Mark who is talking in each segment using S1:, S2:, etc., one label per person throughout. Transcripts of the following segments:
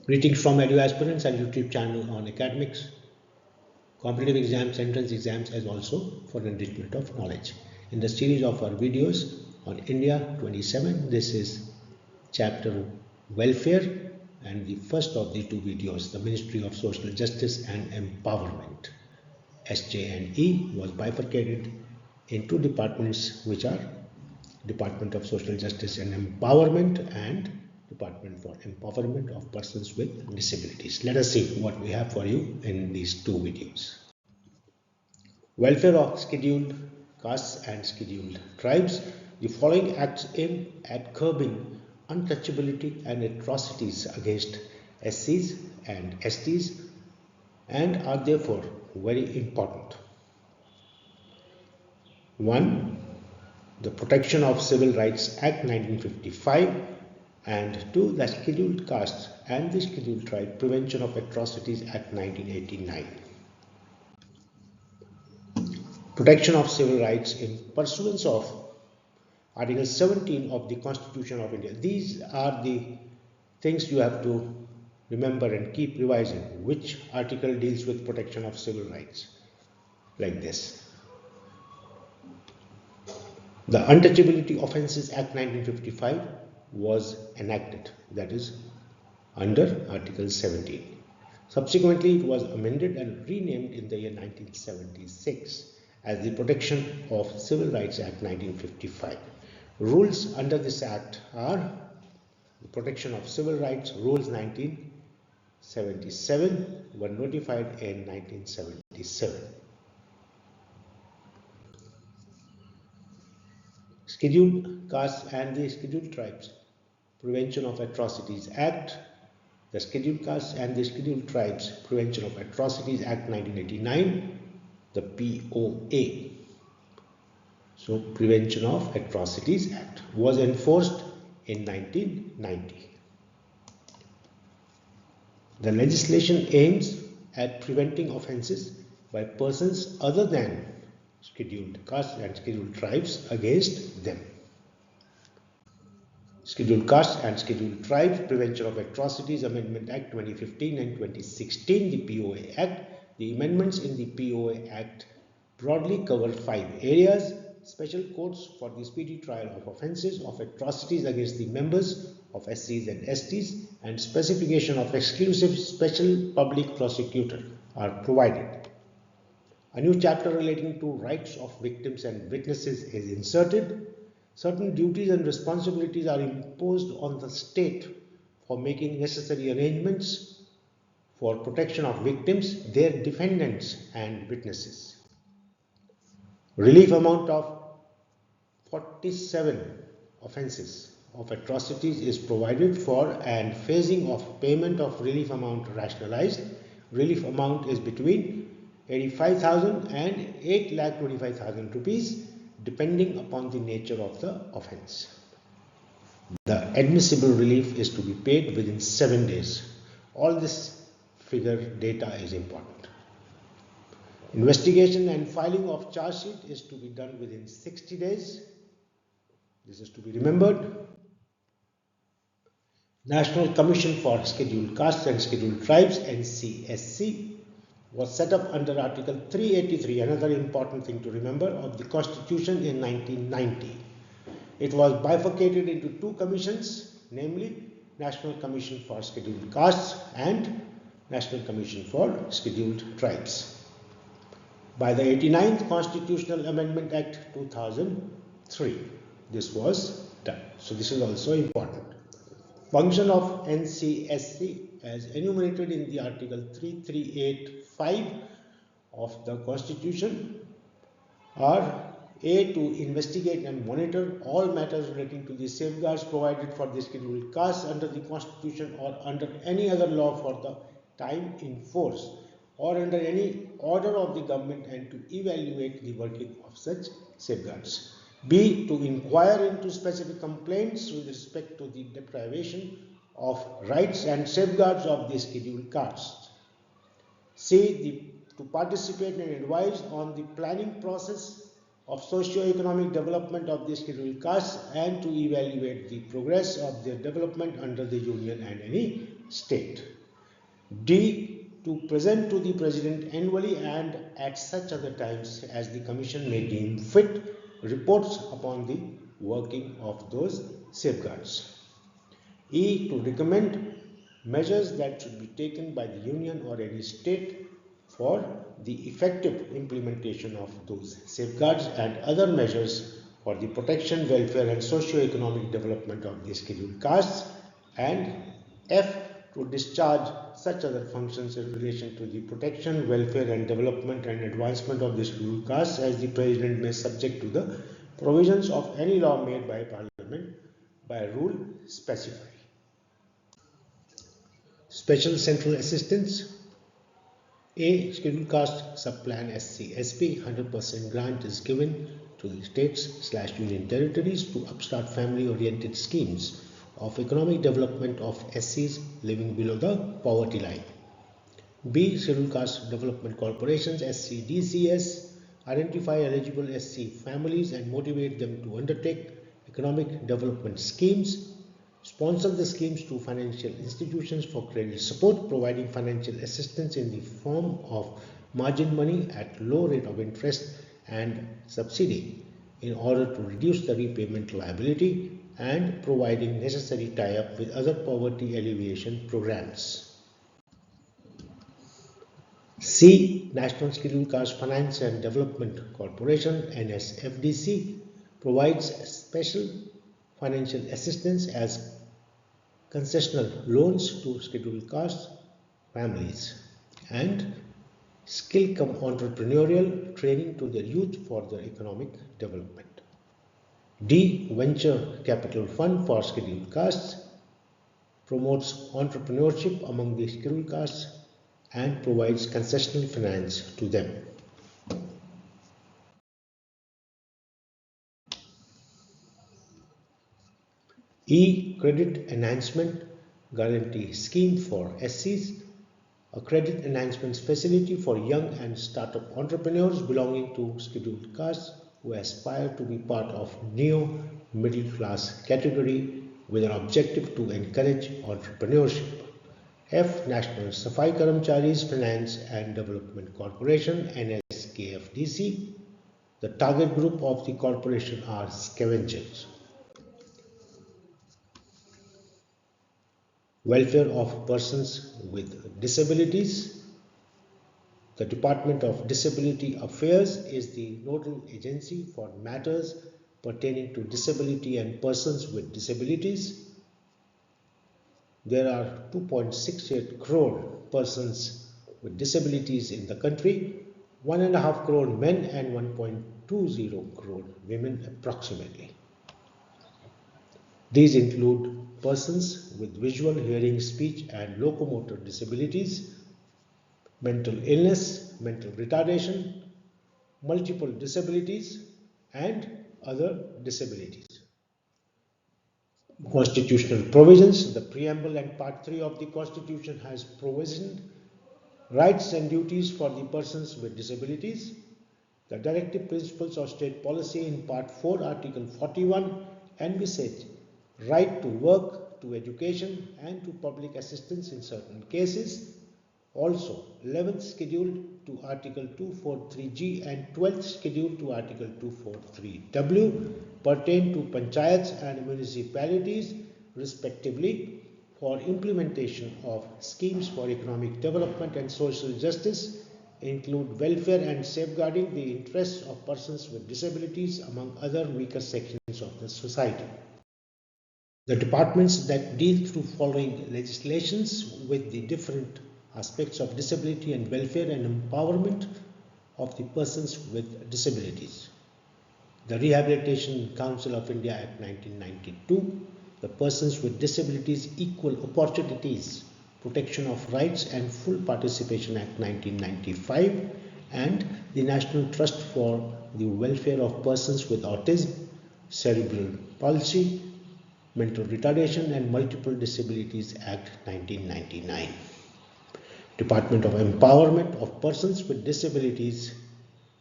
S1: Greetings from Edu Aspirants and YouTube channel on academics, competitive exams, entrance exams, as also for enrichment of knowledge. In the series of our videos on India 27, this is chapter Welfare and the first of the two videos, the Ministry of Social Justice and Empowerment. SJ&E was bifurcated in two departments, which are Department of Social Justice and Empowerment and Department for Empowerment of Persons with Disabilities. Let us see what we have for you in these two videos. Welfare of Scheduled Castes and Scheduled Tribes. The following acts aim at curbing untouchability and atrocities against SCs and STs and are therefore very important. 1. The Protection of Civil Rights Act 1955, and 2. The Scheduled Castes and the Scheduled Tribe Prevention of Atrocities Act 1989. Protection of civil rights in pursuance of Article 17 of the Constitution of India. These are the things you have to remember and keep revising. Which article deals with protection of civil rights? Like this. The Untouchability Offences Act 1955 was enacted, that is under Article 17. Subsequently, it was amended and renamed in the year 1976 as the Protection of Civil Rights Act 1955. Rules under this act are the Protection of Civil Rights Rules 1977 were notified in 1977. Scheduled Castes and the Scheduled Tribes Prevention of Atrocities Act. The Scheduled Castes and the Scheduled Tribes Prevention of Atrocities Act 1989, the POA. So, Prevention of Atrocities Act was enforced in 1990. The legislation aims at preventing offences by persons other than Scheduled Castes and Scheduled Tribes against them. Scheduled Castes and Scheduled Tribes Prevention of Atrocities Amendment Act 2015 and 2016, the POA Act. The amendments in the POA Act broadly cover 5 areas: special courts for the speedy trial of offences of atrocities against the members of SCs and STs, and specification of exclusive special public prosecutor are provided. A new chapter relating to rights of victims and witnesses is inserted. Certain duties and responsibilities are imposed on the state for making necessary arrangements for protection of victims, their defendants and witnesses. Relief amount of 47 offences of atrocities is provided for, and phasing of payment of relief amount rationalized. Relief amount is between 85,000 and 8,25,000 rupees depending upon the nature of the offence. The admissible relief is to be paid within 7 days. All this figure data is important. Investigation and filing of charge sheet is to be done within 60 days. This is to be remembered. National Commission for Scheduled Castes and Scheduled Tribes, NCSC, was set up under Article 383, another important thing to remember, of the Constitution in 1990. It was bifurcated into 2 commissions, namely National Commission for Scheduled Castes and National Commission for Scheduled Tribes. By the 89th Constitutional Amendment Act 2003, this was done. So this is also important. Function of NCSC as enumerated in the Article 3385 of the Constitution are: A. To investigate and monitor all matters relating to the safeguards provided for the scheduled castes under the Constitution or under any other law for the time in force or under any order of the government, and to evaluate the working of such safeguards. B. To inquire into specific complaints with respect to the deprivation of rights and safeguards of the scheduled castes. C. To participate and advise on the planning process of socio-economic development of the scheduled castes and to evaluate the progress of their development under the Union and any state. D. To present to the President annually and at such other times as the Commission may deem fit reports upon the working of those safeguards. E. To recommend measures that should be taken by the Union or any state for the effective implementation of those safeguards and other measures for the protection, welfare and socio-economic development of the scheduled castes. And F. To discharge such other functions in relation to the protection, welfare and development and advancement of the scheduled castes as the President may, subject to the provisions of any law made by Parliament by rule specify. Special Central Assistance. A. Scheduled Caste Subplan SC/SP 100% grant is given to the states/union territories to upstart family-oriented schemes of economic development of SCs living below the poverty line. B. Scheduled Caste Development Corporations SCDCS identify eligible SC families and motivate them to undertake economic development schemes. Sponsor the schemes to financial institutions for credit support, providing financial assistance in the form of margin money at low rate of interest and subsidy in order to reduce the repayment liability, and providing necessary tie-up with other poverty alleviation programs. C. National Scheduled Caste Finance and Development Corporation NSFDC provides special financial assistance as concessional loans to scheduled caste families and skill cum entrepreneurial training to their youth for their economic development. D. Venture Capital Fund for Scheduled Castes promotes entrepreneurship among the scheduled castes and provides concessional finance to them. E. Credit Enhancement Guarantee Scheme for SCs, a credit enhancement facility for young and startup entrepreneurs belonging to scheduled castes who aspire to be part of neo middle class category with an objective to encourage entrepreneurship. F. National Safai Karamcharis Finance and Development Corporation NSKFDC. The target group of the corporation are scavengers. Welfare of persons with disabilities. The Department of Disability Affairs is the nodal agency for matters pertaining to disability and persons with disabilities. There are 2.68 crore persons with disabilities in the country, 1.5 crore men and 1.20 crore women approximately. These include persons with visual, hearing, speech and locomotor disabilities, mental illness, mental retardation, multiple disabilities and other disabilities. Constitutional provisions. The preamble and part 3 of the Constitution has provisioned rights and duties for the persons with disabilities. The directive principles of state policy in part 4 article 41 envisage right to work, to education and to public assistance in certain cases. Also 11th schedule to article 243G and 12th schedule to article 243W pertain to panchayats and municipalities respectively for implementation of schemes for economic development and social justice, include welfare and safeguarding the interests of persons with disabilities among other weaker sections of the society. The departments that deal through following legislations with the different aspects of disability and welfare and empowerment of the persons with disabilities. The Rehabilitation Council of India Act 1992, the Persons with Disabilities Equal Opportunities, Protection of Rights and Full Participation Act 1995, and the National Trust for the Welfare of Persons with Autism, Cerebral Palsy, Mental Retardation and Multiple Disabilities Act 1999. Department of Empowerment of Persons with Disabilities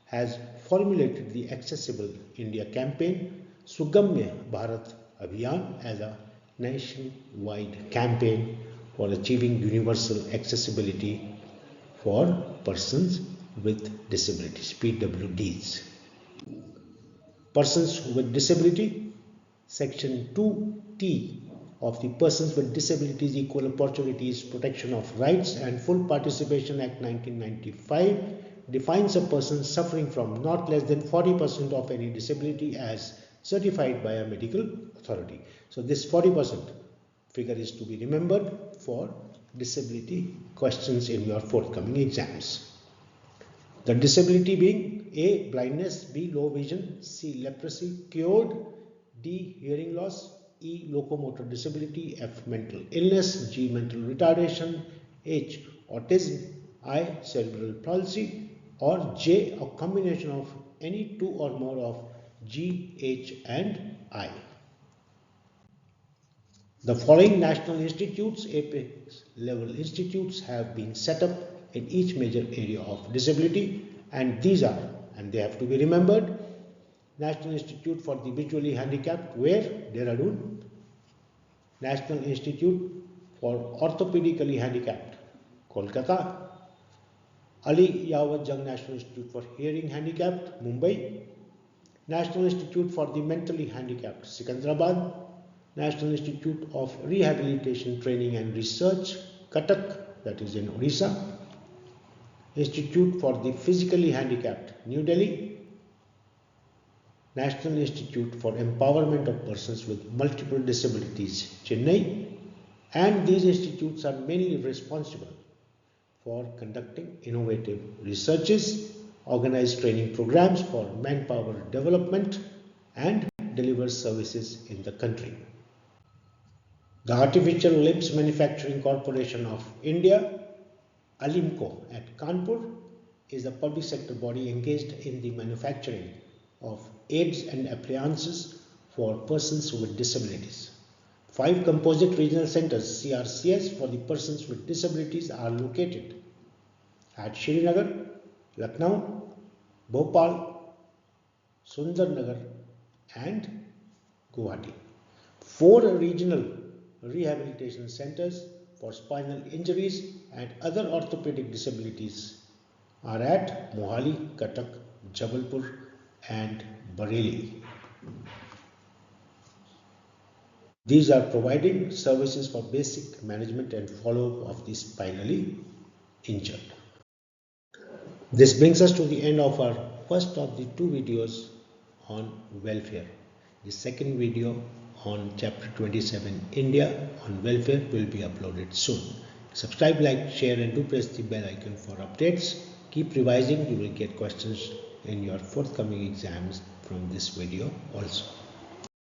S1: has formulated the Accessible India campaign Sugamya Bharat Abhiyan as a nationwide campaign for achieving universal accessibility for persons with disabilities, PWDs. Persons with disability, Section 2T of the Persons with Disabilities Equal Opportunities Protection of Rights and Full Participation Act 1995 defines a person suffering from not less than 40% of any disability as certified by a medical authority. So this 40% figure is to be remembered for disability questions in your forthcoming exams. The disability being A. blindness, B. low vision, C. leprosy cured, D. hearing loss, E. locomotor disability, F. mental illness, G. mental retardation, H. autism, I. cerebral palsy, or J. a combination of any two or more of G, H and I. The following national institutes, apex level institutes, have been set up in each major area of disability, and these are, and they have to be remembered: National Institute for the Visually Handicapped, where? Dehradun. National Institute for Orthopedically Handicapped, Kolkata. Ali Yawat Jang National Institute for Hearing Handicapped, Mumbai. National Institute for the Mentally Handicapped, Secunderabad. National Institute of Rehabilitation Training and Research, Cuttack, that is in Odisha. Institute for the Physically Handicapped, New Delhi. National Institute for Empowerment of Persons with Multiple Disabilities, Chennai. And these institutes are mainly responsible for conducting innovative researches, organize training programs for manpower development, and deliver services in the country. The Artificial Limbs Manufacturing Corporation of India, Alimco at Kanpur, is a public sector body engaged in the manufacturing of aids and appliances for persons with disabilities. 5 composite regional centers, CRCS, for the persons with disabilities are located at Srinagar, Lucknow, Bhopal, Sundarnagar and Guwahati. 4 regional rehabilitation centers for spinal injuries and other orthopedic disabilities are at Mohali, Cuttack, Jabalpur and Bareilly. These are providing services for basic management and follow-up of the spinally injured. This brings us to the end of our first of the 2 videos on welfare. The second video on chapter 27, India, on welfare will be uploaded soon. Subscribe, like, share and do press the bell icon for updates. Keep revising, you will get questions in your forthcoming exams from this video also.